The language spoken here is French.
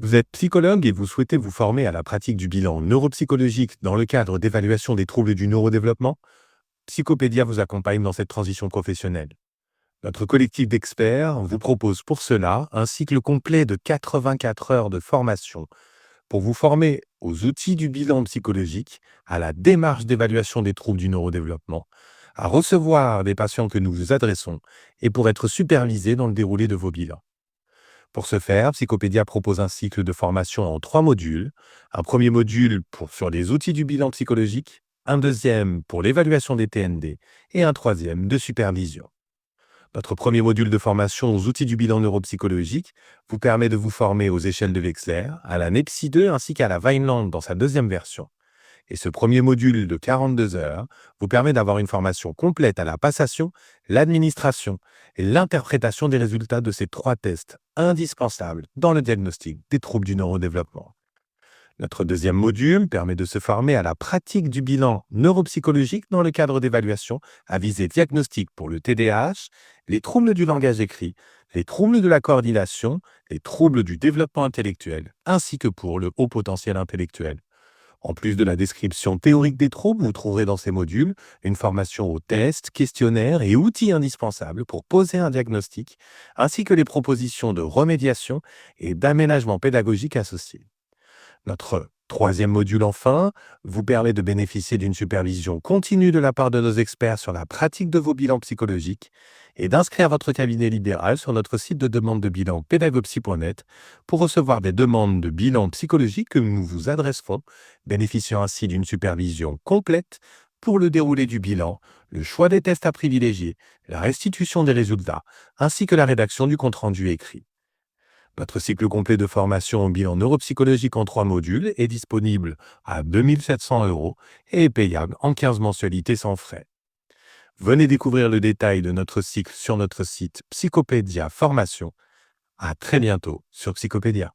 Vous êtes psychologue et vous souhaitez vous former à la pratique du bilan neuropsychologique dans le cadre d'évaluation des troubles du neurodéveloppement? Psychopédia vous accompagne dans cette transition professionnelle. Notre collectif d'experts vous propose pour cela un cycle complet de 84 heures de formation pour vous former aux outils du bilan psychologique, à la démarche d'évaluation des troubles du neurodéveloppement, à recevoir des patients que nous vous adressons et pour être supervisé dans le déroulé de vos bilans. Pour ce faire, Psychopédia propose un cycle de formation en 3 modules. Un premier module sur les outils du bilan psychologique, un deuxième pour l'évaluation des TND et un troisième de supervision. Notre premier module de formation aux outils du bilan neuropsychologique vous permet de vous former aux échelles de Wechsler, à la NEPSI 2 ainsi qu'à la Vineland dans sa deuxième version. Et ce premier module de 42 heures vous permet d'avoir une formation complète à la passation, l'administration et l'interprétation des résultats de ces 3 tests indispensables dans le diagnostic des troubles du neurodéveloppement. Notre deuxième module permet de se former à la pratique du bilan neuropsychologique dans le cadre d'évaluation à visée diagnostique pour le TDAH, les troubles du langage écrit, les troubles de la coordination, les troubles du développement intellectuel, ainsi que pour le haut potentiel intellectuel. En plus de la description théorique des troubles, vous trouverez dans ces modules une formation aux tests, questionnaires et outils indispensables pour poser un diagnostic, ainsi que les propositions de remédiation et d'aménagement pédagogique associées. Notre troisième module, enfin, vous permet de bénéficier d'une supervision continue de la part de nos experts sur la pratique de vos bilans psychologiques et d'inscrire votre cabinet libéral sur notre site de demande de bilan pédagopsy.net pour recevoir des demandes de bilan psychologique que nous vous adresserons, bénéficiant ainsi d'une supervision complète pour le déroulé du bilan, le choix des tests à privilégier, la restitution des résultats, ainsi que la rédaction du compte-rendu écrit. Notre cycle complet de formation au bilan neuropsychologique en 3 modules est disponible à 2 700 € et est payable en 15 mensualités sans frais. Venez découvrir le détail de notre cycle sur notre site Psychopédia Formation. À très bientôt sur Psychopédia.